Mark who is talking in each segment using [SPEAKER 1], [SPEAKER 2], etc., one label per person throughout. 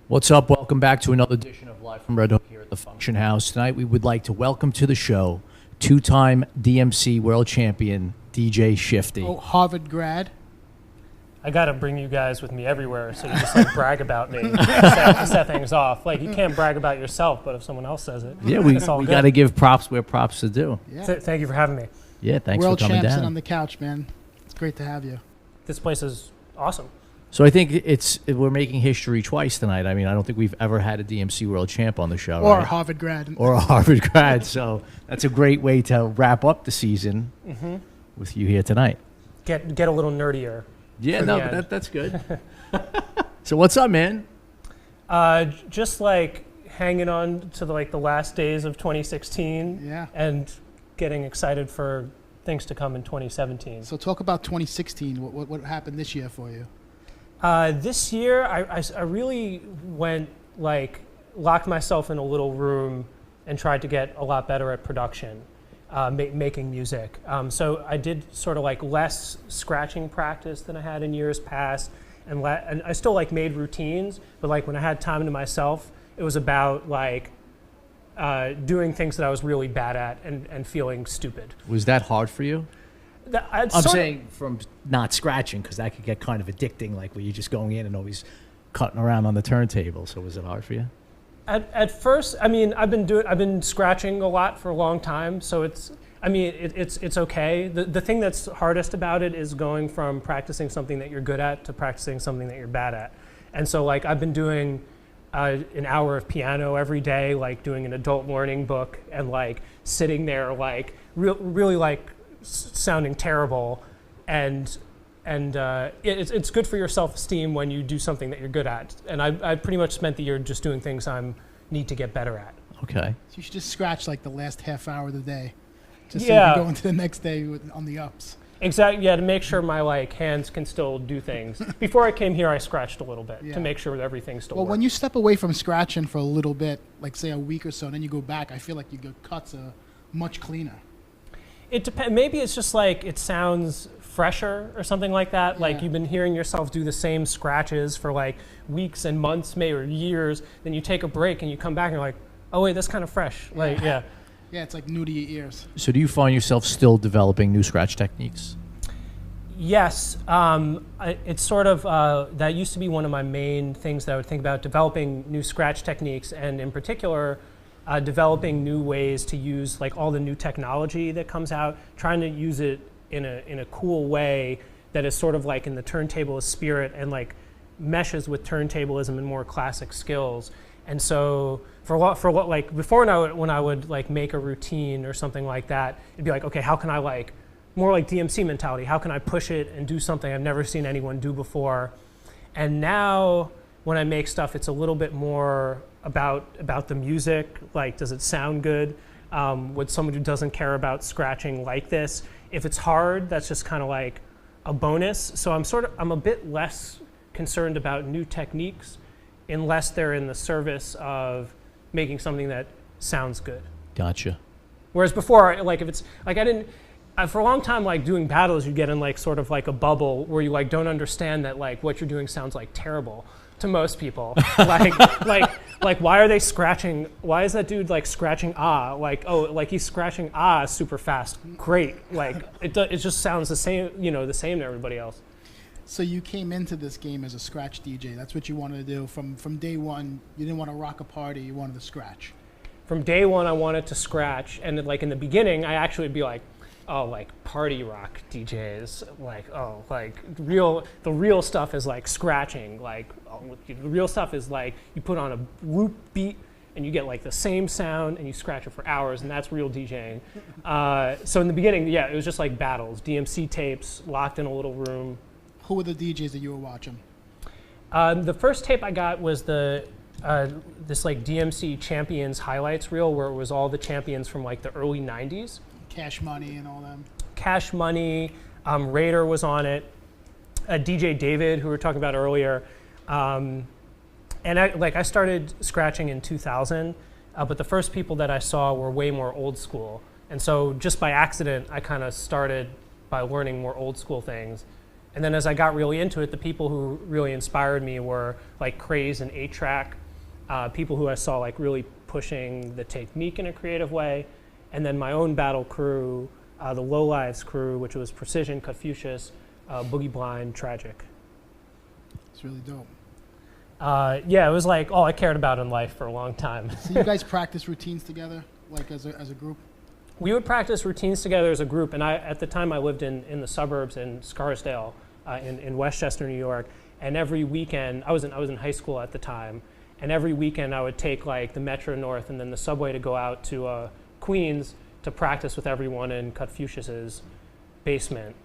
[SPEAKER 1] What's up? Welcome back to another edition of Live from Redhook here at the Function House. Tonight we would like to welcome to the show two-time DMC World Champion, DJ Shiftee.
[SPEAKER 2] Oh, Harvard grad.
[SPEAKER 3] I gotta bring you guys with me everywhere, so you just like brag about me to set things off. Like you can't brag about yourself, but if someone else says it,
[SPEAKER 1] Yeah, we got to give props where props are due.
[SPEAKER 2] Yeah.
[SPEAKER 3] Thank you for having me.
[SPEAKER 1] Yeah, thanks
[SPEAKER 2] World
[SPEAKER 1] for coming
[SPEAKER 2] champ
[SPEAKER 1] down.
[SPEAKER 2] on the couch, man. It's great to have you.
[SPEAKER 3] This place is awesome.
[SPEAKER 1] So I think we're making history twice tonight. I mean, I don't think we've ever had a DMC World Champ on the show,
[SPEAKER 2] Or
[SPEAKER 1] right?
[SPEAKER 2] a Harvard grad.
[SPEAKER 1] Or a Harvard grad. So that's a great way to wrap up the season with you here tonight.
[SPEAKER 3] Get a little nerdier.
[SPEAKER 1] Yeah,
[SPEAKER 3] for
[SPEAKER 1] no,
[SPEAKER 3] the end.
[SPEAKER 1] that's good. So what's up, man?
[SPEAKER 3] Just like hanging on to the last days of 2016,
[SPEAKER 2] Yeah.
[SPEAKER 3] and getting excited for things to come in 2017.
[SPEAKER 2] So talk about 2016. What happened this year for you?
[SPEAKER 3] This year, I really went locked myself in a little room and tried to get a lot better at production, making music. So I did sort of like scratching practice than I had in years past, and I still made routines, but when I had time to myself, it was about doing things that I was really bad at and feeling stupid.
[SPEAKER 1] Was that hard for you? I'm saying from not scratching, because that could get kind of addicting, where you're just going in and always cutting around on the turntable. So was it hard for you?
[SPEAKER 3] At first, I mean, I've been scratching a lot for a long time, so it's okay. The thing that's hardest about it is going from practicing something that you're good at to practicing something that you're bad at. And so I've been doing an hour of piano every day, doing an adult learning book, and sitting there really sounding terrible, and it's good for your self-esteem when you do something that you're good at. And I pretty much spent the year just doing things I need to get better at.
[SPEAKER 1] Okay.
[SPEAKER 2] So you should just scratch the last half hour of the day, just
[SPEAKER 3] Yeah.
[SPEAKER 2] so you can go into the next day on the ups.
[SPEAKER 3] Exactly. Yeah, to make sure my hands can still do things. Before I came here, I scratched a little bit
[SPEAKER 2] Yeah.
[SPEAKER 3] to make sure that everything still
[SPEAKER 2] Well,
[SPEAKER 3] worked.
[SPEAKER 2] when you step away from scratching for a little bit, say a week or so, and then you go back, I feel like your cuts are much cleaner.
[SPEAKER 3] It depends. Maybe it's just it sounds fresher or something like that.
[SPEAKER 2] Yeah.
[SPEAKER 3] You've been hearing yourself do the same scratches for weeks and months, maybe, or years. Then you take a break and you come back and you're like, oh wait, that's kind of fresh. Yeah.
[SPEAKER 2] Yeah, it's new to your ears.
[SPEAKER 1] So do you find yourself still developing new scratch techniques?
[SPEAKER 3] Yes, it's sort of, that used to be one of my main things that I would think about, developing new scratch techniques, and in particular, developing new ways to use all the new technology that comes out, trying to use it in a cool way that is sort of in the turntablist spirit and meshes with turntablism and more classic skills. And so before when I would make a routine or something like that, it'd be okay, how can I more like DMC mentality, how can I push it and do something I've never seen anyone do before? And now when I make stuff, it's a little bit more about the music, does it sound good? Would someone who doesn't care about scratching like this? If it's hard, that's just kind of a bonus. So I'm a bit less concerned about new techniques unless they're in the service of making something that sounds good.
[SPEAKER 1] Gotcha.
[SPEAKER 3] Whereas before, if it's I didn't, for a long time, doing battles, you get in sort of a bubble where you don't understand that what you're doing sounds terrible to most people. Why are they scratching? Why is that dude scratching he's scratching super fast. Great. It just sounds the same to everybody else.
[SPEAKER 2] So you came into this game as a scratch DJ. That's what you wanted to do from day one. You didn't want to rock a party. You wanted to scratch.
[SPEAKER 3] From day one, I wanted to scratch, and in the beginning, I actually would be party rock DJs, the real stuff is scratching, the real stuff is you put on a loop beat and you get the same sound and you scratch it for hours, and that's real DJing. So in the beginning, yeah, it was just battles, DMC tapes, locked in a little room.
[SPEAKER 2] Who were the DJs that you were watching?
[SPEAKER 3] The first tape I got was this DMC Champions highlights reel, where it was all the champions from the early 90s.
[SPEAKER 2] Cash Money and all them.
[SPEAKER 3] Cash Money, Raider was on it, DJ David, who we were talking about earlier. And I started scratching in 2000, but the first people that I saw were way more old school. And so just by accident, I kind of started by learning more old school things. And then as I got really into it, the people who really inspired me were like Craze and 8-Track, people who I saw like really pushing the technique in a creative way. And then my own battle crew, the Low Lives crew, which was Precision, Confucius, Boogie Blind, Tragic.
[SPEAKER 2] It's really dope.
[SPEAKER 3] Yeah, it was like all I cared about in life for a long time.
[SPEAKER 2] So you guys practice routines together, like as a group?
[SPEAKER 3] We would practice routines together as a group, and at the time I lived in the suburbs in Scarsdale, in Westchester, New York, and every weekend, I was in high school at the time, and every weekend I would take like the Metro North and then the subway to go out to Queens to practice with everyone in Confucius's basement.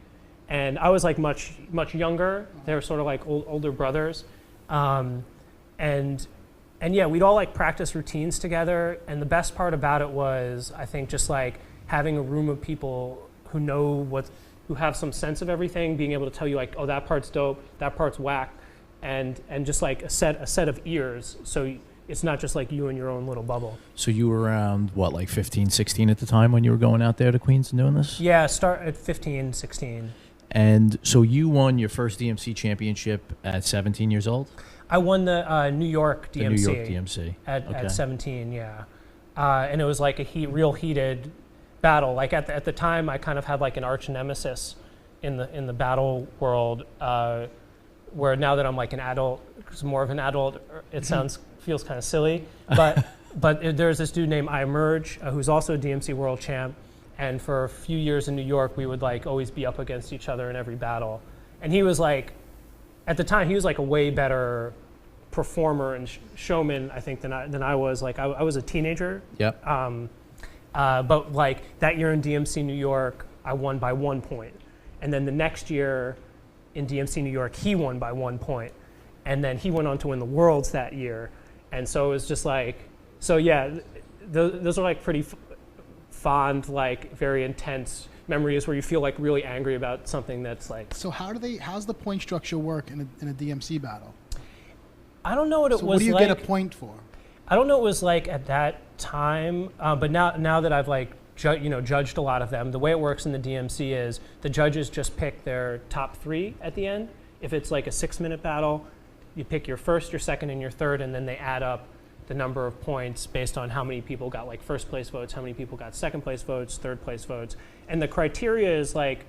[SPEAKER 3] And I was like much younger. They were sort of like older brothers. And yeah, we'd all like practice routines together. And the best part about it was, I think, just like having a room of people who have some sense of everything, being able to tell you like, oh, that part's dope, that part's whack, and just like a set of ears. So it's not just like you in your own little bubble.
[SPEAKER 1] So you were around, what, like 15, 16 at the time when you were going out there to Queens and doing this?
[SPEAKER 3] Yeah, start at 15, 16.
[SPEAKER 1] And so you won your first DMC championship at 17 years old?
[SPEAKER 3] I won the New York DMC.
[SPEAKER 1] The New York DMC.
[SPEAKER 3] At 17, yeah. And it was like a real heated battle. Like at the time, I kind of had like an arch nemesis in the battle world, where now that I'm like an adult, more of an adult, it feels kind of silly. But there's this dude named I Emerge, who's also a DMC World Champ. And for a few years in New York, we would like always be up against each other in every battle. And he was like, at the time, he was like a way better performer and showman, I think, than I was. Like I was a teenager.
[SPEAKER 1] Yep.
[SPEAKER 3] But like that year in DMC New York, I won by 1 point. And then the next year in DMC New York, he won by 1 point. And then he went on to win the Worlds that year. And so it was just like, so yeah, those are like pretty fond, like very intense memories where you feel like really angry about something that's like.
[SPEAKER 2] So how's the point structure work in a DMC battle?
[SPEAKER 3] I don't know what it was like.
[SPEAKER 2] What do you get a point for?
[SPEAKER 3] I don't know what it was like at that time, but now that I've like judged a lot of them, the way it works in the DMC is the judges just pick their top 3 at the end. If it's like a 6-minute battle, you pick your first, your second, and your third, and then they add up the number of points based on how many people got like first place votes, how many people got second place votes, third place votes. And the criteria is like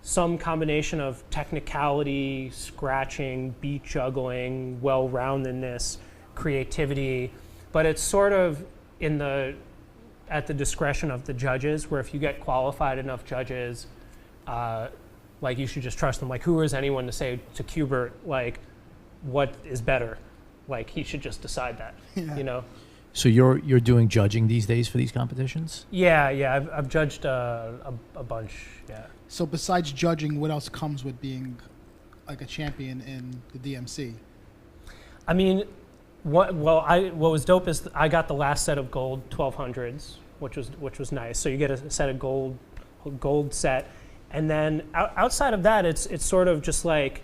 [SPEAKER 3] some combination of technicality, scratching, beat juggling, well-roundedness, creativity, but it's sort of at the discretion of the judges, where if you get qualified enough judges, like you should just trust them. Like, who is anyone to say to Qbert, like, what is better? Like, he should just decide that, you know?
[SPEAKER 1] So you're doing judging these days for these competitions?
[SPEAKER 3] Yeah. I've judged a bunch, yeah.
[SPEAKER 2] So besides judging, what else comes with being like a champion in the DMC?
[SPEAKER 3] I mean, what was dope is I got the last set of gold 1200s, which was nice. So you get a set of gold set, and then outside of that, it's sort of just like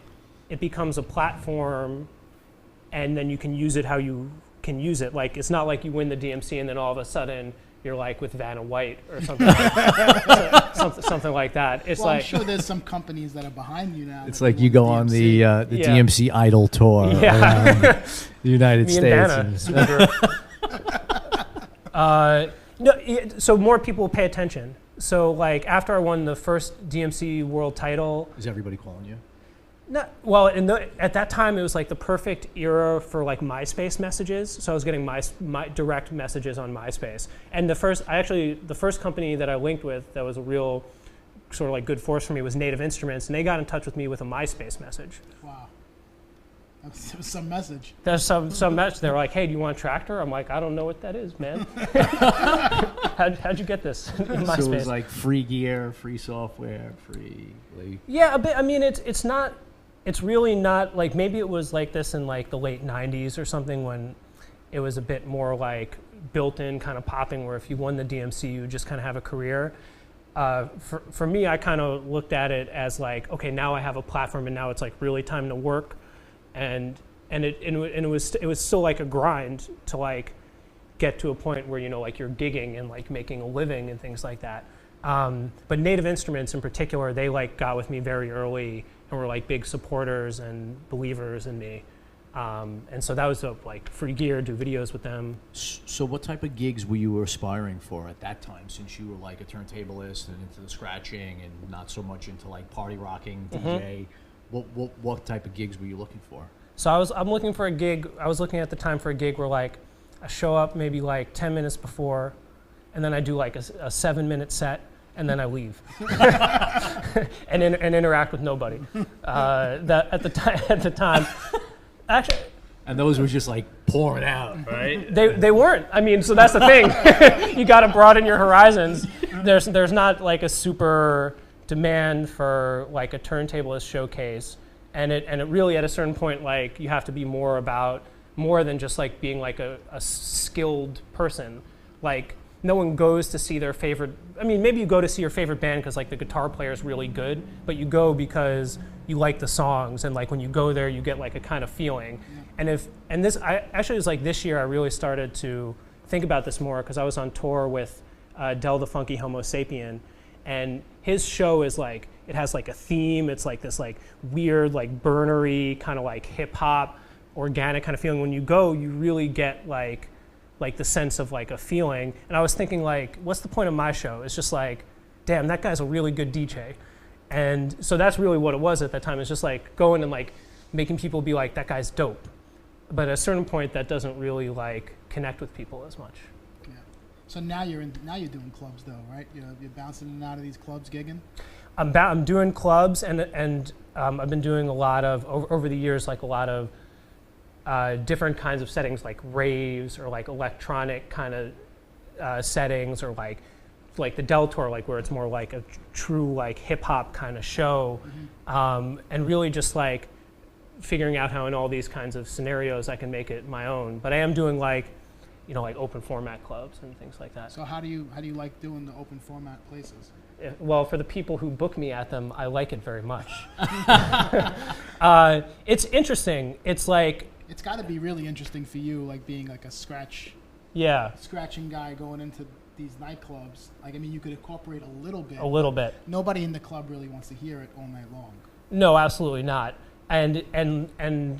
[SPEAKER 3] it becomes a platform, and then you can use it how you can use it. Like, it's not like you win the DMC and then all of a sudden you're like with Vanna White or something, something like that. It's
[SPEAKER 2] well,
[SPEAKER 3] like,
[SPEAKER 2] I'm sure there's some companies that are behind you now.
[SPEAKER 1] It's like you go on the DMC Idol tour around the United States.
[SPEAKER 3] So more people pay attention. So like after I won the first DMC world title,
[SPEAKER 1] is everybody calling you?
[SPEAKER 3] No, well, at that time it was like the perfect era for like MySpace messages. So I was getting my direct messages on MySpace. And the first company that I linked with that was a real sort of like good force for me was Native Instruments, and they got in touch with me with a MySpace message.
[SPEAKER 2] Wow, that's some message.
[SPEAKER 3] There's some message. They're like, "Hey, do you want a tractor?" I'm like, "I don't know what that is, man." How'd you get this in MySpace?
[SPEAKER 1] So it was like free gear, free software, free.
[SPEAKER 3] Yeah, a bit. I mean, it's not. It's really not like, maybe it was like this in like the late 90s or something, when it was a bit more like built-in kind of popping, where if you won the DMC, you just kind of have a career. For me, I kind of looked at it as like, okay, now I have a platform, and now it's like really time to work, and it was still like a grind to like get to a point where, you know, like you're gigging and like making a living and things like that. But Native Instruments in particular, they like got with me very early and were like big supporters and believers in me. And so that was like free gear, do videos with them.
[SPEAKER 1] So what type of gigs were you aspiring for at that time, since you were like a turntablist and into the scratching and not so much into like party rocking, DJ? What type of gigs were you looking for?
[SPEAKER 3] So I'm looking for a gig. I was looking at the time for a gig where like I show up maybe like 10 minutes before, and then I do like a 7-minute set, and then I leave and interact with nobody. That at the time, actually.
[SPEAKER 1] And those were just like pouring out, right?
[SPEAKER 3] They weren't. I mean, so that's the thing. You got to broaden your horizons. There's not like a super demand for like a turntablist showcase, and it really at a certain point like you have to be more than just like being like a skilled person. Like no one goes to see their favorite. I mean, maybe you go to see your favorite band because like the guitar player is really good, but you go because you like the songs, and like when you go there, you get like a kind of feeling. And this actually was like this year I really started to think about this more because I was on tour with Del the Funky Homosapien, and his show is like it has like a theme. It's like this like weird like burnery kind of like hip hop organic kind of feeling. When you go, you really get like the sense of like a feeling. And I was thinking like, what's the point of my show? It's just like, damn, that guy's a really good DJ. And so that's really what it was at that time. It's just like going and like making people be like, that guy's dope. But at a certain point, that doesn't really like connect with people as much.
[SPEAKER 2] Yeah. So now you're doing clubs though, right? You're bouncing in and out of these clubs, gigging.
[SPEAKER 3] I'm doing clubs, and I've been doing a lot of over the years, like a lot of different kinds of settings, like raves or like electronic kind of settings, or like the Del Tour, like where it's more like a true like hip hop kind of show, and really just like figuring out how in all these kinds of scenarios I can make it my own. But I am doing like, like open format clubs and things like that.
[SPEAKER 2] So how do you like doing the open format places?
[SPEAKER 3] Well, for the people who book me at them, I like it very much. It's interesting. It's like,
[SPEAKER 2] it's got to be really interesting for you, like being like a scratching guy going into these nightclubs. Like, I mean, you could incorporate a little bit. A little bit. Nobody in the club really wants to hear it all night long.
[SPEAKER 3] No, absolutely not. And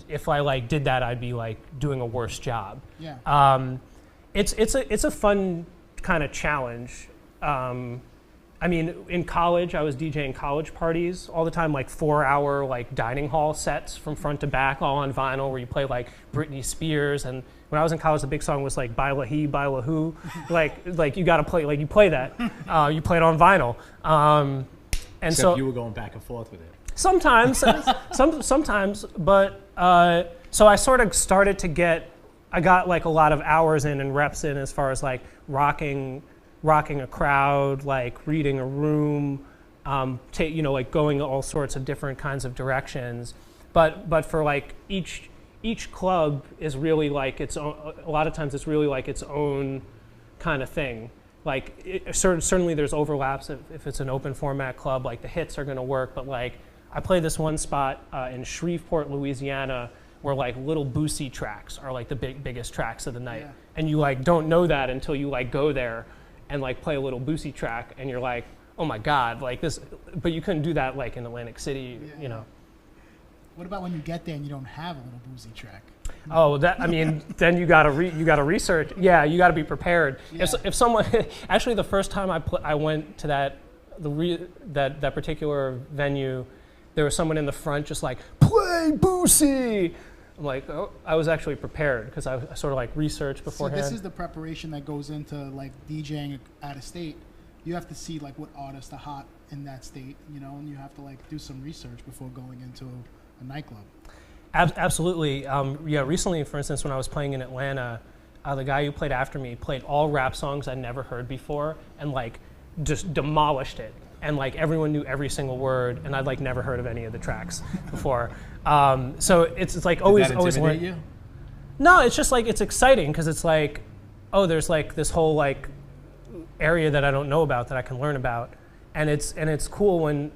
[SPEAKER 3] if I like did that, I'd be like doing a worse job.
[SPEAKER 2] Yeah.
[SPEAKER 3] It's a fun kind of challenge. I mean, in college, I was DJing college parties all the time, like 4-hour like dining hall sets from front to back, all on vinyl, where you play like Britney Spears. And when I was in college, the big song was like "By La He, By La Who," like you got to play, like you play that, you play it on vinyl. And
[SPEAKER 1] except
[SPEAKER 3] so
[SPEAKER 1] you were going back and forth with it.
[SPEAKER 3] Sometimes, sometimes, but so I sort of started to get. I got like a lot of hours in and reps in as far as like rocking a crowd, like reading a room, like going all sorts of different kinds of directions. But for like each club is really like its own. A lot of times it's really like its own kind of thing. Like certainly there's overlaps if it's an open format club. Like the hits are going to work, but like I play this one spot in Shreveport, Louisiana, where like Little Boosie tracks are like the biggest tracks of the night, and you like don't know that until you like go there and like play a Little Boosie track, and you're like, oh my God, like this. But you couldn't do that like in Atlantic City, you know.
[SPEAKER 2] What about when you get there and you don't have a Little Boosie track?
[SPEAKER 3] Oh, then you gotta research. Yeah, you gotta be prepared. Yeah. If someone, actually, the first time I went to that particular venue, there was someone in the front just like, play Boosie. I'm like, oh, I was actually prepared because I sort of like researched beforehand.
[SPEAKER 2] So this is the preparation that goes into like DJing out of state. You have to see like what artists are hot in that state, and you have to like do some research before going into a nightclub.
[SPEAKER 3] Absolutely. Recently, for instance, when I was playing in Atlanta, the guy who played after me played all rap songs I'd never heard before and like just demolished it. And like everyone knew every single word, and I'd like never heard of any of the tracks before. So it's like always
[SPEAKER 1] intimidate you?
[SPEAKER 3] No, it's just like it's exciting because it's like, oh, there's like this whole like area that I don't know about that I can learn about, and it's cool when.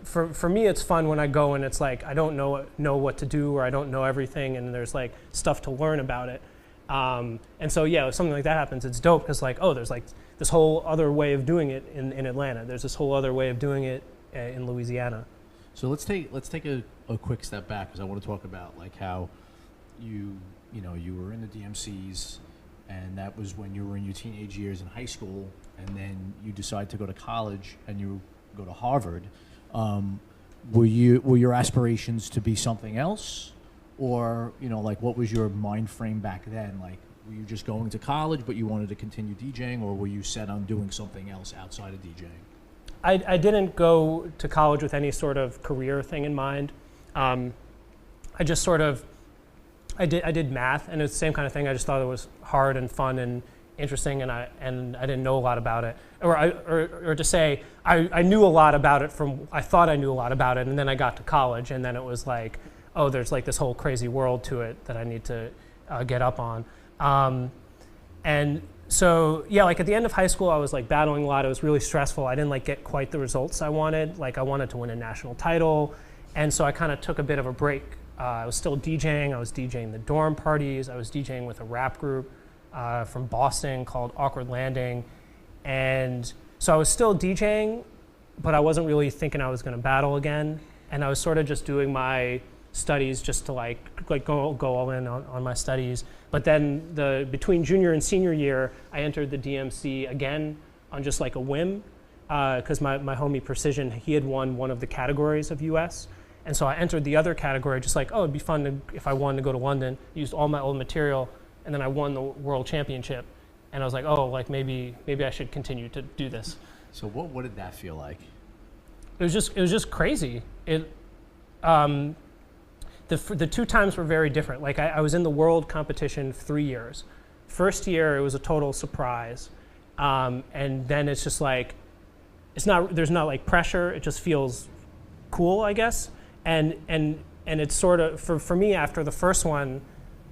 [SPEAKER 3] For me, it's fun when I go and it's like I don't know what to do or I don't know everything, and there's like stuff to learn about it. And so yeah, if something like that happens, it's dope because like, oh, there's like this whole other way of doing it in Atlanta. There's this whole other way of doing it in Louisiana.
[SPEAKER 1] So let's take a quick step back because I want to talk about like how you were in the DMCs, and that was when you were in your teenage years in high school, and then you decide to go to college and you go to Harvard. Were your aspirations to be something else, or like what was your mind frame back then? Like, were you just going to college but you wanted to continue DJing, or were you set on doing something else outside of DJing?
[SPEAKER 3] I didn't go to college with any sort of career thing in mind. I just sort of I did math, and it's the same kind of thing. I just thought it was hard and fun and interesting, and I didn't know a lot about it, or to say I knew a lot about it I thought I knew a lot about it, and then I got to college, and then it was like, oh, there's like this whole crazy world to it that I need to get up on, and so yeah, like at the end of high school, I was like battling a lot. It was really stressful. I didn't like get quite the results I wanted. Like I wanted to win a national title, and so I kind of took a bit of a break. I was still DJing. I was DJing the dorm parties. I was DJing with a rap group from Boston called Awkward Landing. And so I was still DJing, but I wasn't really thinking I was going to battle again. And I was sort of just doing my studies just to like go all in on my studies. But then between junior and senior year, I entered the DMC again on just like a whim because my homie Precision, he had won one of the categories of US. And so I entered the other category, just like, oh, it'd be fun if I wanted to go to London, used all my old material, and then I won the World Championship. And I was like, oh, like maybe I should continue to do this.
[SPEAKER 1] So what did that feel like?
[SPEAKER 3] It was just crazy. The 2 times were very different. Like I was in the world competition 3 years. First year, it was a total surprise. And then it's just like, there's not like pressure. It just feels cool, I guess. And it's sort of, for me, after the first one,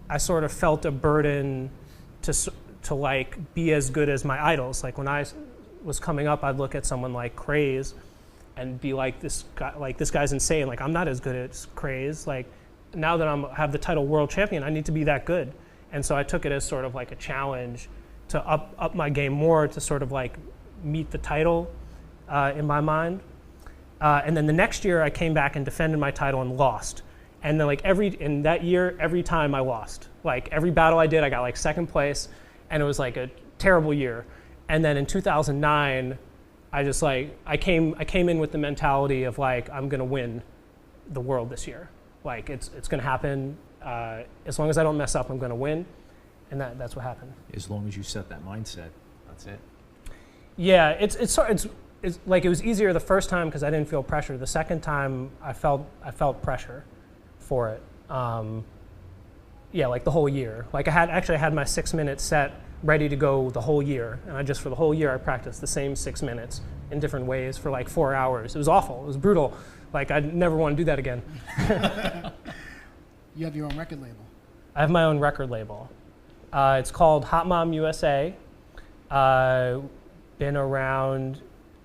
[SPEAKER 3] I sort of felt a burden to like be as good as my idols. Like when I was coming up, I'd look at someone like Craze and be like, this guy's insane. Like I'm not as good as Craze. Like now that I have the title world champion, I need to be that good. And so I took it as sort of like a challenge to up my game more, to sort of like meet the title in my mind. And then the next year I came back and defended my title and lost. And then like in that year, every time I lost. Like every battle I did, I got like second place, and it was like a terrible year. And then in 2009, I came in with the mentality of like, I'm gonna win the world this year. Like it's gonna happen. As long as I don't mess up, I'm gonna win. And that's what happened. As
[SPEAKER 1] long as you set that mindset, that's it.
[SPEAKER 3] Yeah, it's like it was easier the first time because I didn't feel pressure. The second time, I felt pressure for it. Yeah, like the whole year. Like I had my 6-minute set ready to go the whole year, and for the whole year I practiced the same 6 minutes in different ways for like 4 hours. It was awful. It was brutal. Like I'd never want to do that again.
[SPEAKER 2] You have your own record label.
[SPEAKER 3] I have my own record label. It's called Hot Mom USA. Been around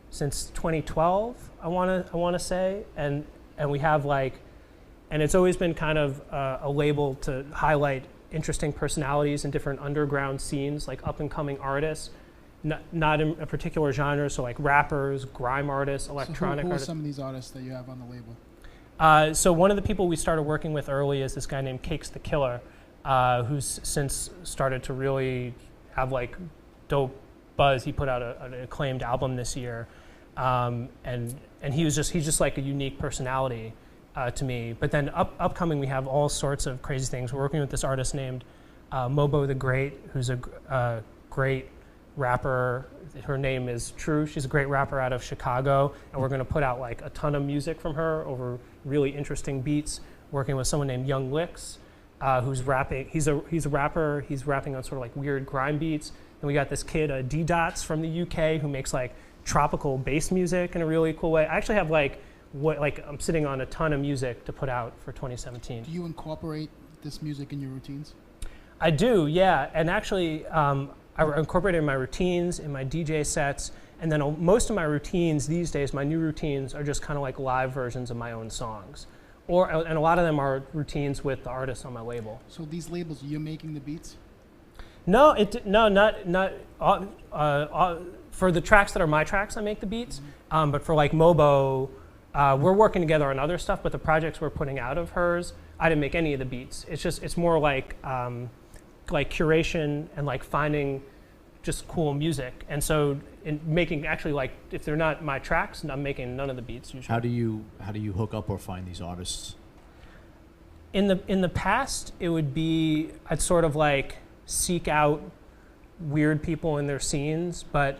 [SPEAKER 3] since 2012, I want to say, and we have like, and it's always been kind of a label to highlight interesting personalities in different underground scenes, like up and coming artists, not in a particular genre, so like rappers, grime artists, electronic artists.
[SPEAKER 2] Who are some of these artists that you have on the label?
[SPEAKER 3] So one of the people we started working with early is this guy named Cakes the Killer, who's since started to really have like dope buzz. He put out an acclaimed album this year, and he's just like a unique personality to me. But then upcoming, we have all sorts of crazy things. We're working with this artist named Mobo the Great, who's a great rapper. Her name is True. She's a great rapper out of Chicago, and we're going to put out like a ton of music from her over really interesting beats. Working with someone named Young Licks, who's rapping. He's a rapper. He's rapping on sort of like weird grime beats. And we got this kid, D-Dots from the UK, who makes like tropical bass music in a really cool way. I actually have I'm sitting on a ton of music to put out for 2017.
[SPEAKER 2] Do you incorporate this music in your routines?
[SPEAKER 3] I do, yeah. And actually, I incorporate it in my routines, in my DJ sets, and then most of my routines these days, my new routines, are just kind of like live versions of my own songs. And a lot of them are routines with the artists on my label.
[SPEAKER 2] So these labels, you're making the beats?
[SPEAKER 3] No, for the tracks that are my tracks, I make the beats. But for like Mobo, we're working together on other stuff. But the projects we're putting out of hers, I didn't make any of the beats. It's more like curation and like finding just cool music. And so in making actually like if they're not my tracks, I'm making none of the beats usually.
[SPEAKER 1] How do you hook up or find these artists?
[SPEAKER 3] In the past, it would be I'd sort of like seek out weird people in their scenes, but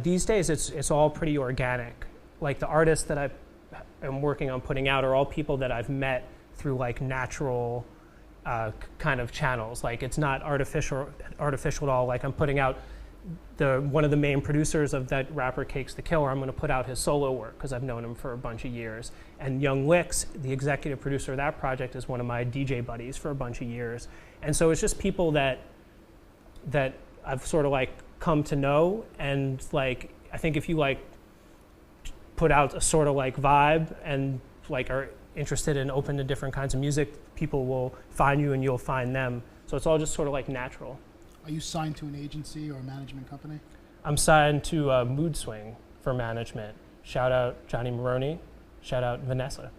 [SPEAKER 3] these days it's all pretty organic. Like the artists that I am working on putting out are all people that I've met through like natural kind of channels. Like it's not artificial at all. Like I'm putting out one of the main producers of that rapper Cakes the Killer. I'm going to put out his solo work because I've known him for a bunch of years. And Young Licks, the executive producer of that project, is one of my DJ buddies for a bunch of years. And so it's just people that I've sort of like come to know. And like I think if you like put out a sort of like vibe and like are interested and open to different kinds of music, people will find you and you'll find them. So it's all just sort of like natural.
[SPEAKER 2] Are you signed to an agency or a management company?
[SPEAKER 3] I'm signed to Mood Swing for management. Shout out Johnny Maroney. Shout out Vanessa.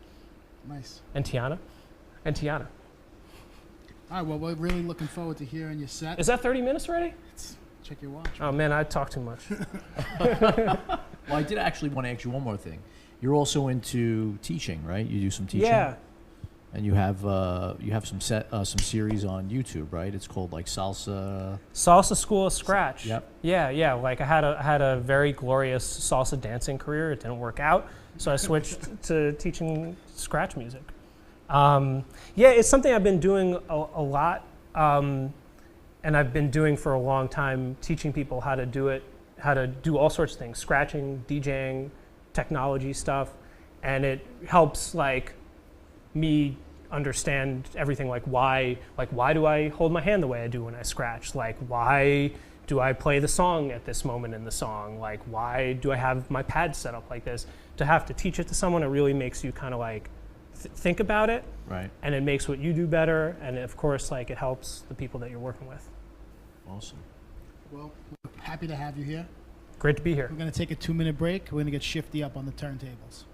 [SPEAKER 2] Nice.
[SPEAKER 3] And Tiana. All
[SPEAKER 2] right, well, we're really looking forward to hearing your set.
[SPEAKER 3] Is that 30 minutes already?
[SPEAKER 2] Check your watch.
[SPEAKER 3] Oh, man, I talk too much.
[SPEAKER 1] Well, I did actually want to ask you one more thing. You're also into teaching, right? You do some teaching?
[SPEAKER 3] Yeah.
[SPEAKER 1] And you have some series on YouTube, right? It's called like Salsa
[SPEAKER 3] School of Scratch.
[SPEAKER 1] Yep.
[SPEAKER 3] Yeah. Like I had a very glorious salsa dancing career. It didn't work out, so I switched to teaching scratch music. It's something I've been doing a lot, and I've been doing for a long time, teaching people how to do all sorts of things, scratching, DJing, technology stuff, and it helps like me understand everything, like why do I hold my hand the way I do when I scratch? Like why do I play the song at this moment in the song? Like why do I have my pad set up like this? To have to teach it to someone, it really makes you kind of like think about it,
[SPEAKER 1] right?
[SPEAKER 3] And it makes what you do better, and of course like it helps the people that you're working with.
[SPEAKER 1] Awesome.
[SPEAKER 2] Well, we're happy to have you here.
[SPEAKER 3] Great to be here.
[SPEAKER 2] We're going to take a 2-minute break. We're going to get Shiftee up on the turntables.